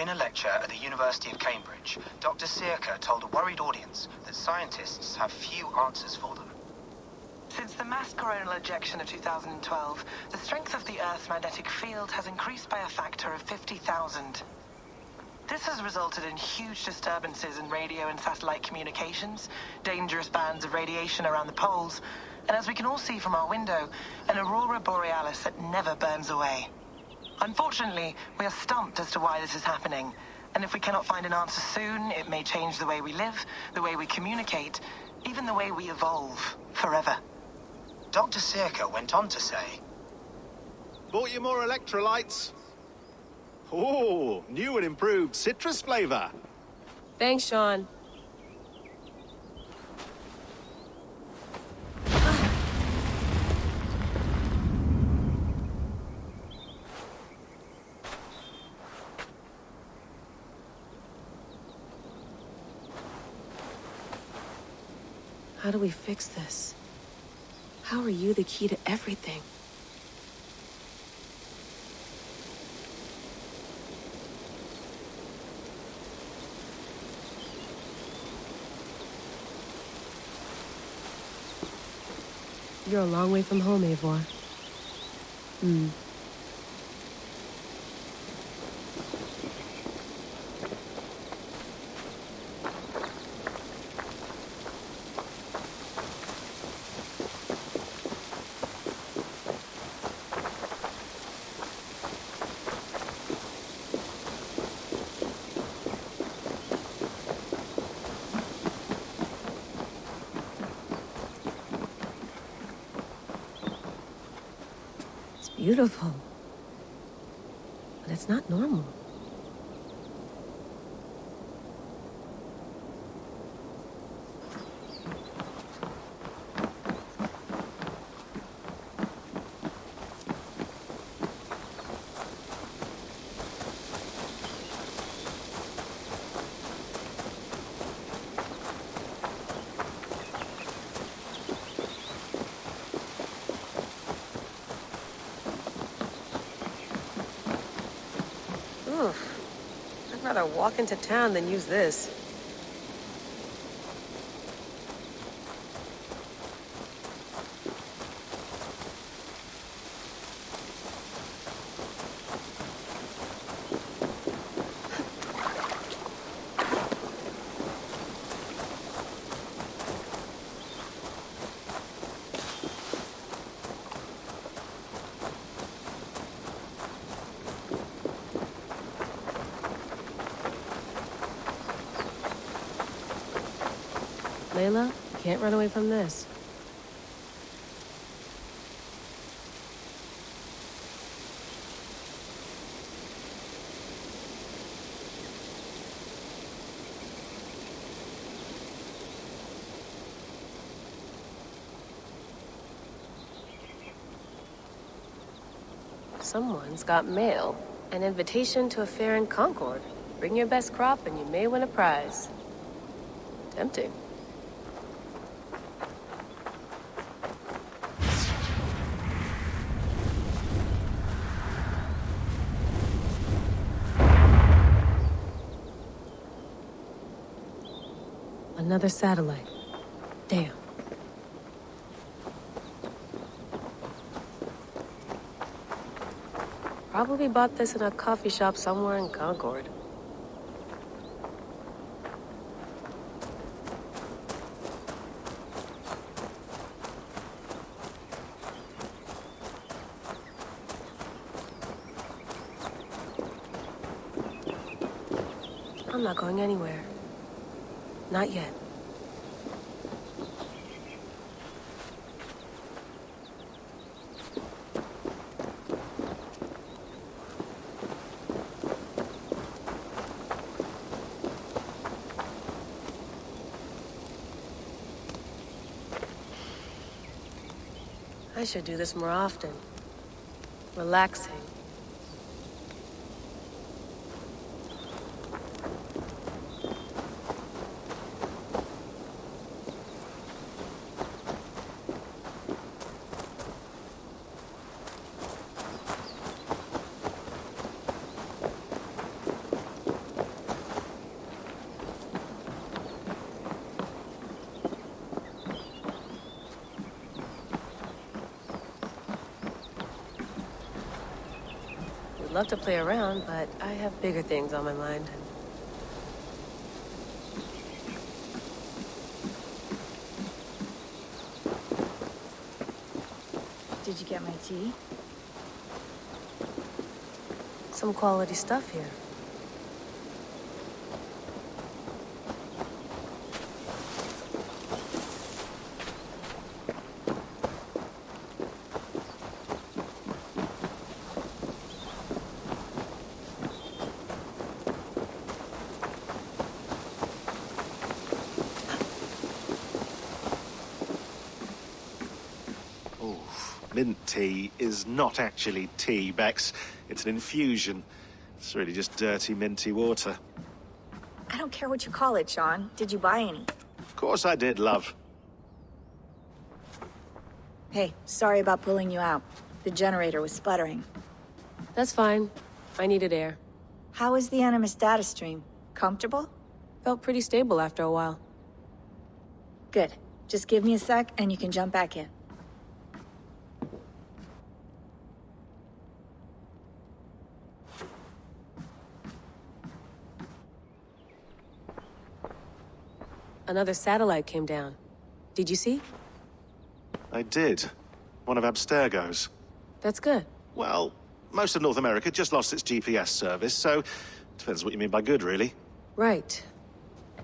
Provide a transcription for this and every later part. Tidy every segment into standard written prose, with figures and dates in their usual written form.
In a lecture at the University of Cambridge, Dr. Searca told a worried audience that scientists have few answers for them. Since the mass coronal ejection of 2012, the strength of the Earth's magnetic field has increased by a factor of 50,000. This has resulted in huge disturbances in radio and satellite communications, dangerous bands of radiation around the poles, and as we can all see from our window, an aurora borealis that never burns away. Unfortunately, we are stumped as to why this is happening, and if we cannot find an answer soon, it may change the way we live, the way we communicate, even the way we evolve, forever. Dr. Searca went on to say, "Bought you more electrolytes? Oh, new and improved citrus flavor." Thanks, Sean. How do we fix this? How are you the key to everything? You're a long way from home, Eivor. Beautiful. But it's not normal. I'd rather walk into town than use this. Layla, you can't run away from this. Someone's got mail. An invitation to a fair in Concord. Bring your best crop and you may win a prize. Tempting. Another satellite. Damn. Probably bought this in a coffee shop somewhere in Concord. I'm not going anywhere. Not yet. I should do this more often. Relaxing. love to play around, but I have bigger things on my mind. Did you get my tea? Some quality stuff here. Mint tea is not actually tea, Bex. It's an infusion. It's really just dirty, minty water. I don't care what you call it, Sean. Did you buy any? Of course I did, love. Hey, sorry about pulling you out. The generator was sputtering. That's fine. I needed air. How is the Animus data stream? Comfortable? Felt pretty stable after a while. Good. Just give me a sec and you can jump back in. Another satellite came down. Did you see? I did. One of Abstergo's. That's good. Well, most of North America just lost its GPS service, so depends what you mean by good, really. Right.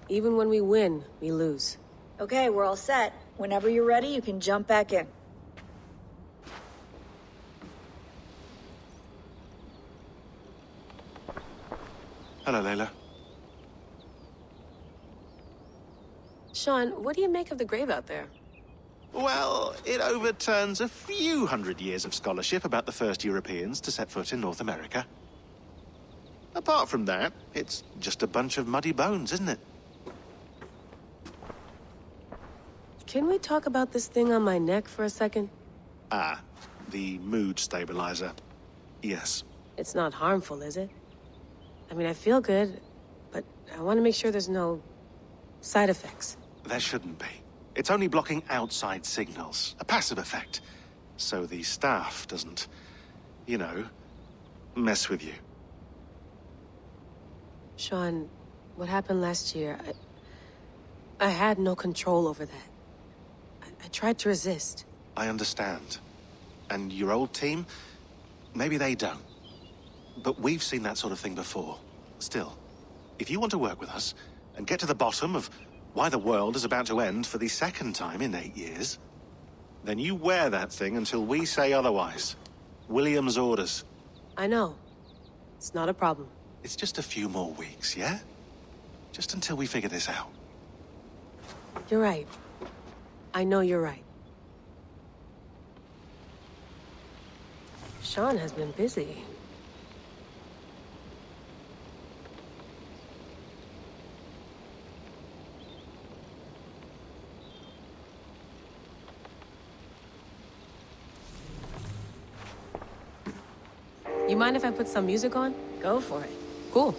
Even when we win, we lose. Okay, we're all set. Whenever you're ready, you can jump back in. Hello, Layla. Sean, what do you make of the grave out there? Well, it overturns a few hundred years of scholarship about the first Europeans to set foot in North America. Apart from that, it's just a bunch of muddy bones, isn't it? Can we talk about this thing on my neck for a second? Ah, the mood stabilizer. Yes. It's not harmful, is it? I mean, I feel good, but I want to make sure there's no side effects. There shouldn't be. It's only blocking outside signals, a passive effect. So the staff doesn't, you know, mess with you. Sean, what happened last year, I had no control over that. I tried to resist. I understand. And your old team, maybe they don't. But we've seen that sort of thing before. Still, if you want to work with us and get to the bottom of why the world is about to end for the second time in 8 years, then you wear that thing until we say otherwise. William's orders. I know. It's not a problem. It's just a few more weeks, yeah? Just until we figure this out. You're right. I know you're right. Sean has been busy. You mind if I put some music on? Go for it. Cool.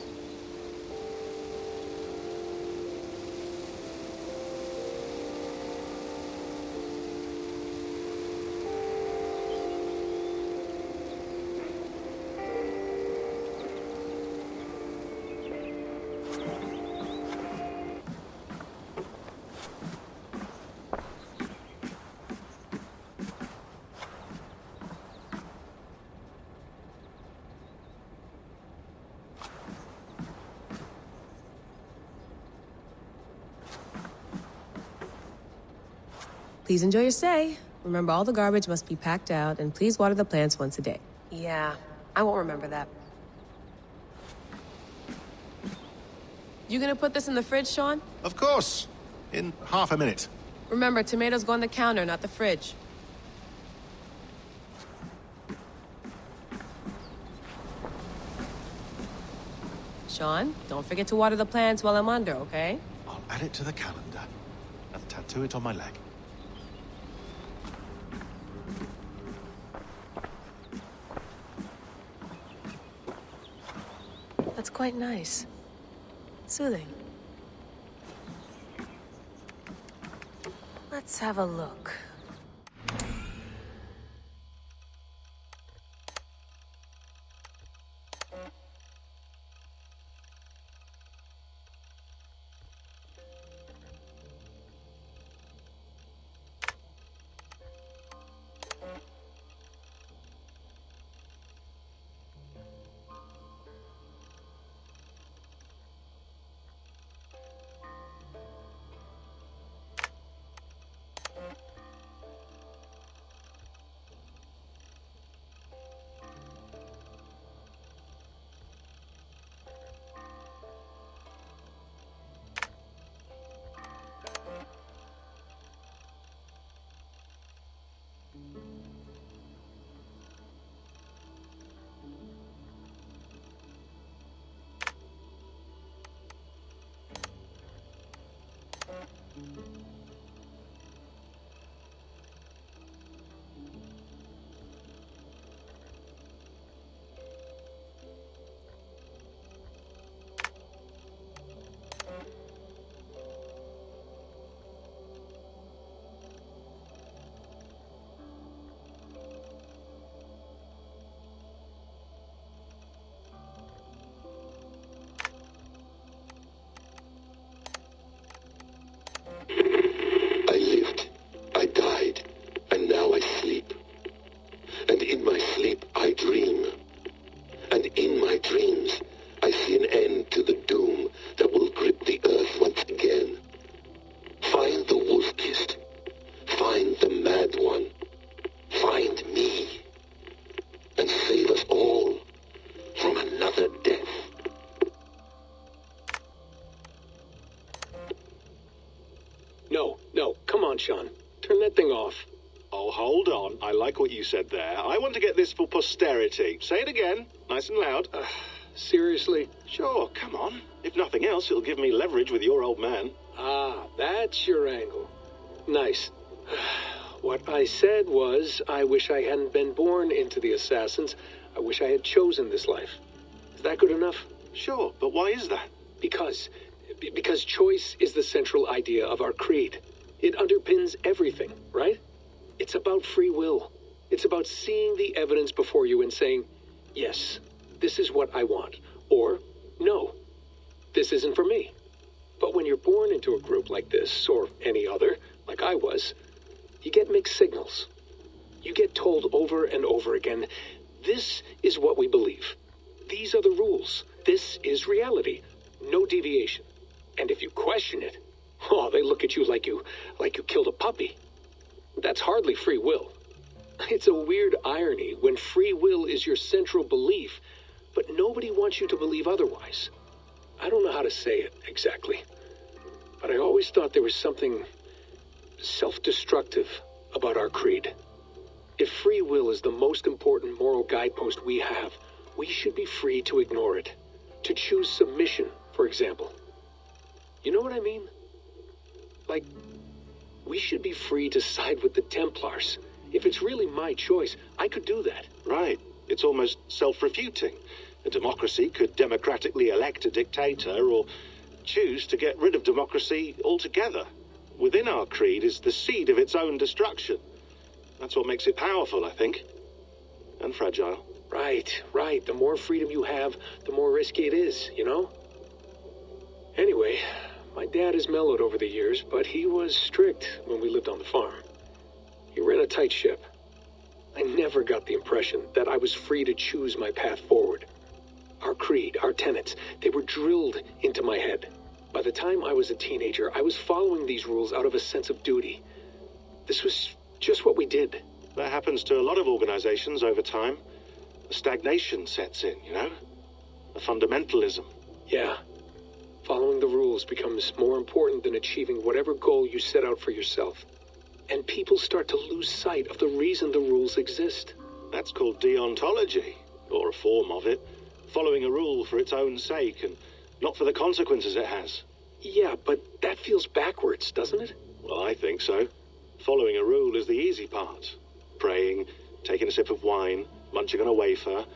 Please enjoy your stay. Remember, all the garbage must be packed out, and please water the plants once a day. Yeah, I won't remember that. You gonna put this in the fridge, Sean? Of course. In half a minute. Remember, tomatoes go on the counter, not the fridge. Sean, don't forget to water the plants while I'm under, okay? I'll add it to the calendar and tattoo it on my leg. That's quite nice. Soothing. Let's have a look. find me and save us all from another death. No, come on, Sean. Turn that thing off. Oh, hold on. I like what you said there. I want to get this for posterity. Say it again, nice and loud. Seriously? Sure, come on. If nothing else, it'll give me leverage with your old man. Ah, that's your angle. Nice. What I said was, I wish I hadn't been born into the Assassins. I wish I had chosen this life. Is that good enough? Sure, but why is that? Because choice is the central idea of our creed. It underpins everything, right? It's about free will. It's about seeing the evidence before you and saying, yes, this is what I want. Or, no, this isn't for me. But when you're born into a group like this, or any other, like I was, you get mixed signals. You get told over and over again, this is what we believe. These are the rules. This is reality. No deviation. And if you question it, oh, they look at you like you killed a puppy. That's hardly free will. It's a weird irony when free will is your central belief, but nobody wants you to believe otherwise. I don't know how to say it exactly, but I always thought there was something self-destructive about our creed. If free will is the most important moral guidepost we have, we should be free to ignore it. To choose submission, for example. You know what I mean? Like, we should be free to side with the Templars. If it's really my choice, I could do that. Right. It's almost self-refuting. A democracy could democratically elect a dictator or choose to get rid of democracy altogether. Within our creed is the seed of its own destruction. That's what makes it powerful, I think. And fragile. Right. The more freedom you have, the more risky it is, you know? Anyway, my dad has mellowed over the years, but he was strict when we lived on the farm. He ran a tight ship. I never got the impression that I was free to choose my path forward. Our creed, our tenets, they were drilled into my head. By the time I was a teenager, I was following these rules out of a sense of duty. This was just what we did. That happens to a lot of organizations over time. A stagnation sets in, you know? A fundamentalism. Yeah. Following the rules becomes more important than achieving whatever goal you set out for yourself. And people start to lose sight of the reason the rules exist. That's called deontology, or a form of it. Following a rule for its own sake and not for the consequences it has. Yeah, but that feels backwards, doesn't it? Well, I think so. Following a rule is the easy part. Praying, taking a sip of wine, munching on a wafer.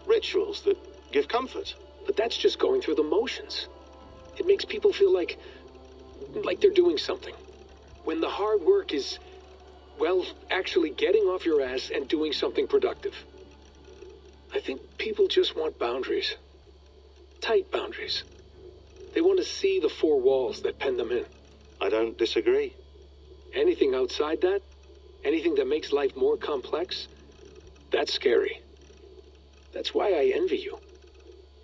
Rituals that give comfort. But that's just going through the motions. It makes people feel like they're doing something. When the hard work is, well, actually getting off your ass and doing something productive. I think people just want boundaries. Tight boundaries. They want to see the four walls that pen them in. I don't disagree. Anything outside that, anything that makes life more complex, that's scary. That's why I envy you.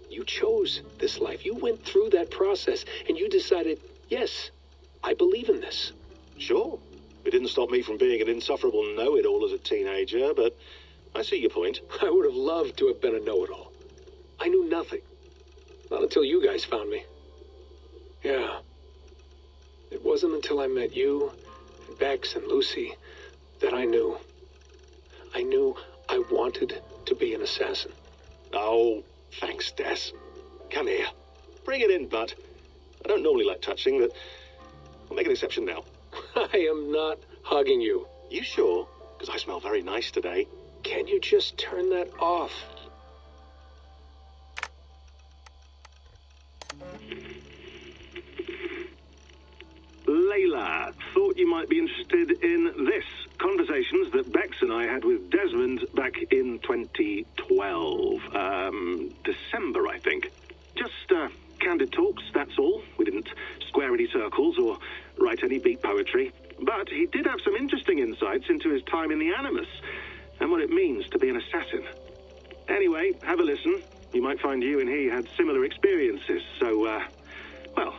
You chose this life. You went through that process and you decided, yes, I believe in this. Sure. It didn't stop me from being an insufferable know-it-all as a teenager, but I see your point. I would have loved to have been a know-it-all. I knew nothing. Not until you guys found me. Yeah. It wasn't until I met you, and Bex and Lucy, that I knew. I knew I wanted to be an assassin. Oh, thanks, Des. Come here. Bring it in, bud. I don't normally like touching, but I'll make an exception now. I am not hugging you. You sure? Because I smell very nice today. Can you just turn that off? Layla, thought you might be interested in this. Conversations that Bex and I had with Desmond back in 2012. December, I think. Just candid talks, that's all. We didn't square any circles or write any beat poetry. But he did have some interesting insights into his time in the Animus and what it means to be an assassin. Anyway, have a listen. You might find you and he had similar experiences, so, well,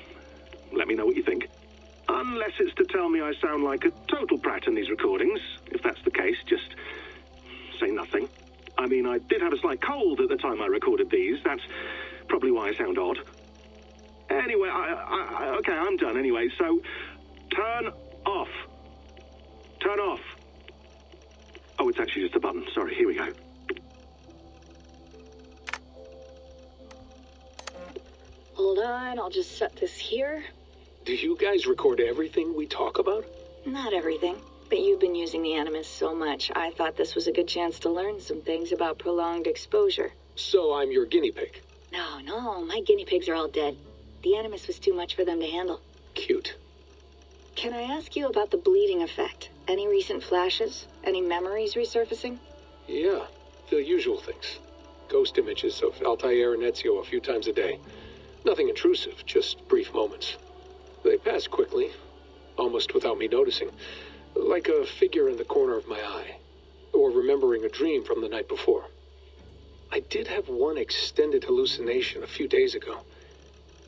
let me know what you think. Unless it's to tell me I sound like a total prat in these recordings. If that's the case, just mean, I did have a slight cold at the time I recorded these. That's probably why I sound odd. Anyway, okay, I'm done anyway, so turn off. Turn off. Oh, it's actually just a button. Sorry, here we go. Hold on, I'll just set this here. Do you guys record everything we talk about? Not everything, but you've been using the Animus so much, I thought this was a good chance to learn some things about prolonged exposure. So I'm your guinea pig. No, my guinea pigs are all dead. The Animus was too much for them to handle. Cute. Can I ask you about the bleeding effect? Any recent flashes? Any memories resurfacing? Yeah, the usual things. Ghost images of Altair and Ezio a few times a day. Nothing intrusive, just brief moments. They pass quickly, almost without me noticing. Like a figure in the corner of my eye. Or remembering a dream from the night before. I did have one extended hallucination a few days ago.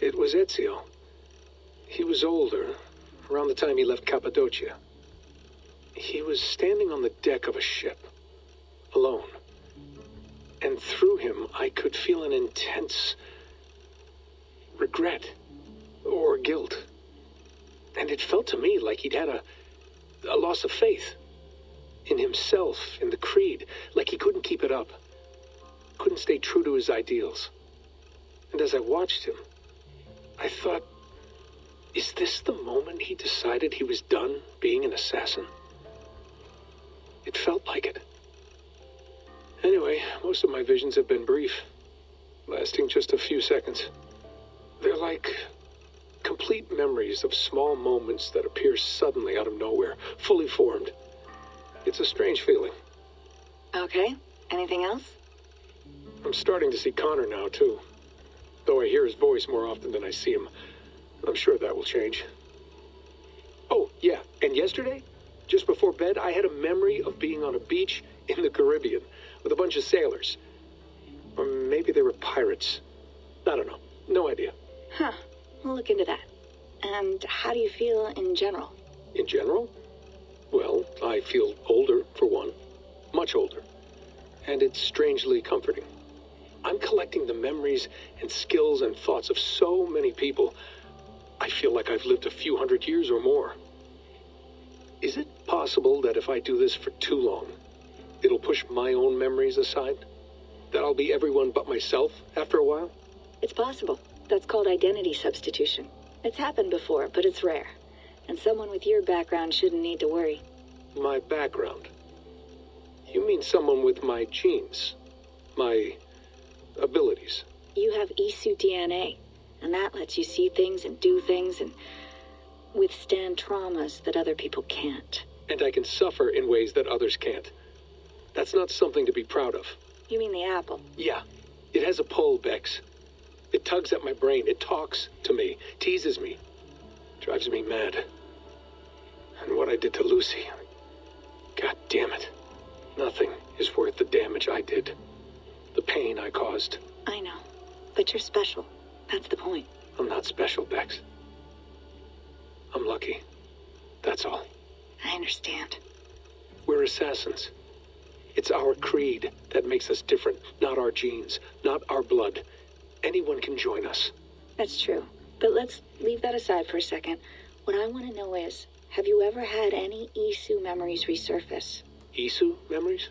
It was Ezio. He was older, around the time he left Cappadocia. He was standing on the deck of a ship, alone. And through him, I could feel an intense regret or guilt. And it felt to me like he'd had a loss of faith in himself, in the creed, like he couldn't keep it up, couldn't stay true to his ideals. And as I watched him, I thought, is this the moment he decided he was done being an assassin? It felt like it. Anyway, most of my visions have been brief, lasting just a few seconds. They're like complete memories of small moments that appear suddenly out of nowhere, fully formed. It's a strange feeling. Okay, anything else? I'm starting to see Connor now, too. Though I hear his voice more often than I see him. I'm sure that will change. Oh, yeah, and yesterday, just before bed, I had a memory of being on a beach in the Caribbean with a bunch of sailors. Or maybe they were pirates. I don't know. No idea. Huh, we'll look into that. And how do you feel in general? In general? Well, I feel older, for one. Much older. And it's strangely comforting. I'm collecting the memories and skills and thoughts of so many people. I feel like I've lived a few hundred years or more. Is it possible that if I do this for too long, it'll push my own memories aside? That I'll be everyone but myself after a while? It's possible. That's called identity substitution. It's happened before, but it's rare. And someone with your background shouldn't need to worry. My background? You mean someone with my genes? My abilities? You have Isu DNA, and that lets you see things and do things and withstand traumas that other people can't. And I can suffer in ways that others can't. That's not something to be proud of. You mean the apple? Yeah. It has a pull, Bex. It tugs at my brain. It talks to me. Teases me. Drives me mad. And what I did to Lucy... God damn it. Nothing is worth the damage I did. The pain I caused. I know. But you're special. That's the point. I'm not special, Bex. I'm lucky. That's all. I understand. We're assassins. It's our creed that makes us different, not our genes, not our blood. Anyone can join us. That's true. But let's leave that aside for a second. What I want to know is, have you ever had any Isu memories resurface? Isu memories?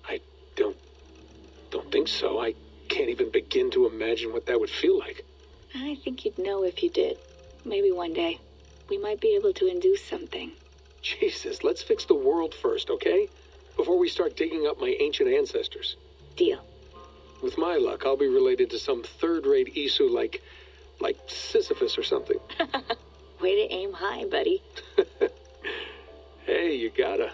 I don't think so. I can't even begin to imagine what that would feel like. I think you'd know if you did. Maybe one day. We might be able to induce something. Jesus, let's fix the world first, okay? Before we start digging up my ancient ancestors. Deal. With my luck, I'll be related to some third-rate Isu like Sisyphus or something. Way to aim high, buddy. Hey, you gotta.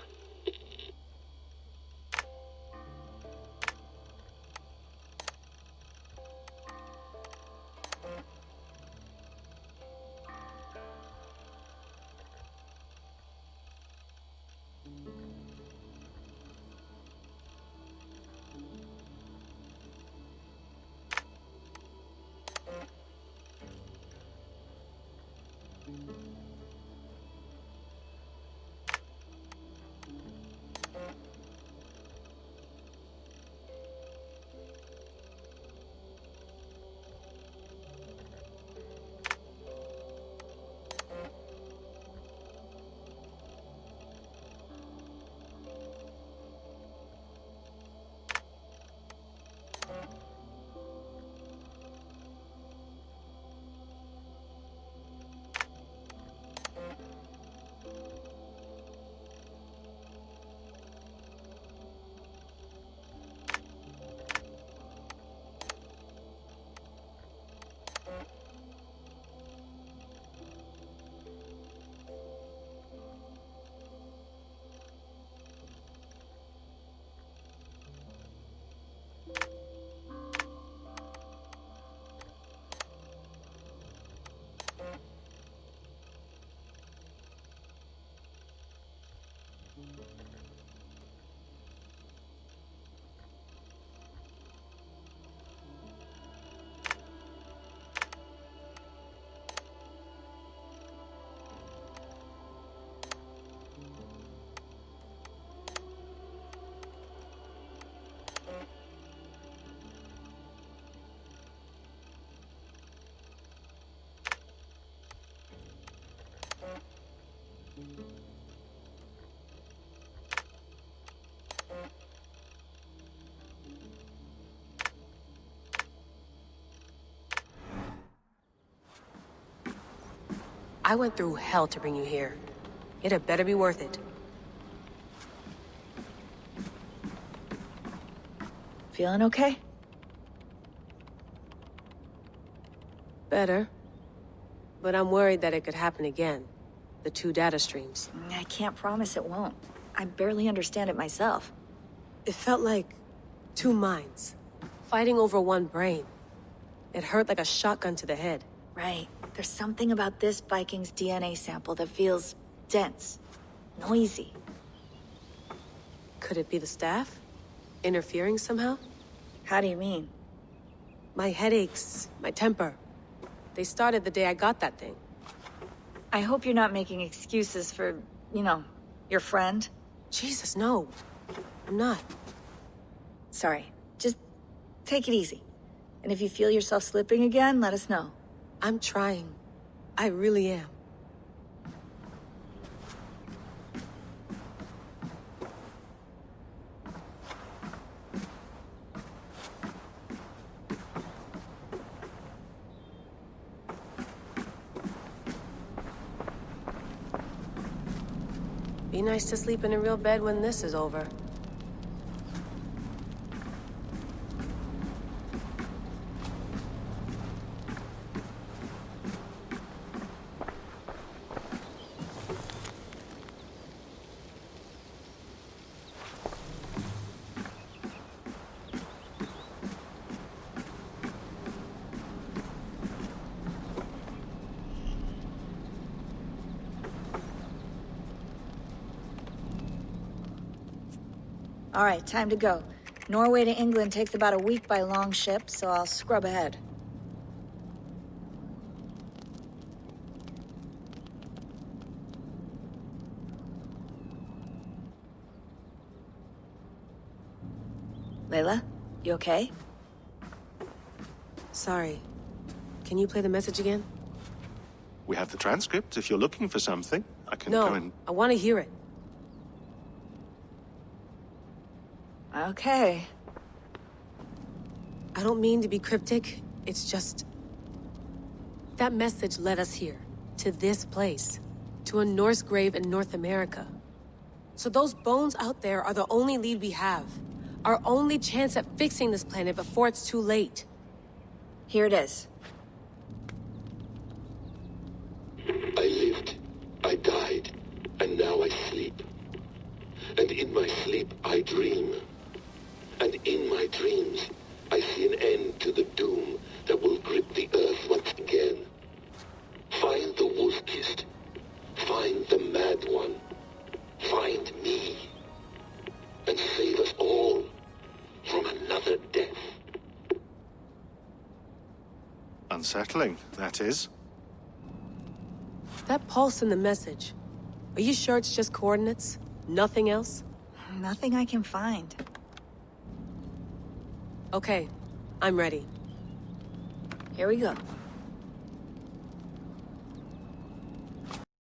I went through hell to bring you here. It had better be worth it. Feeling okay? Better. But I'm worried that it could happen again. The two data streams. I can't promise it won't. I barely understand it myself. It felt like two minds, fighting over one brain. It hurt like a shotgun to the head. Right. There's something about this Viking's DNA sample that feels dense, noisy. Could it be the staff? Interfering somehow? How do you mean? My headaches, my temper. They started the day I got that thing. I hope you're not making excuses for, your friend. Jesus, no. I'm not. Sorry. Just take it easy. And if you feel yourself slipping again, let us know. I'm trying. I really am. Be nice to sleep in a real bed when this is over. All right, time to go. Norway to England takes about a week by long ship, so I'll scrub ahead. Layla, you okay? Sorry. Can you play the message again? We have the transcript. If you're looking for something, I can go No, and... I want to hear it. Okay. I don't mean to be cryptic. It's just... That message led us here. To this place. To a Norse grave in North America. So those bones out there are the only lead we have. Our only chance at fixing this planet before it's too late. Here it is. I lived, I died, and now I sleep. And in my sleep I dream. And in my dreams, I see an end to the doom that will grip the earth once again. Find the wolf-kissed. Find the mad one. Find me. And save us all from another death. Unsettling, that is. That pulse in the message. Are you sure it's just coordinates? Nothing else? Nothing I can find. Okay, I'm ready. Here we go.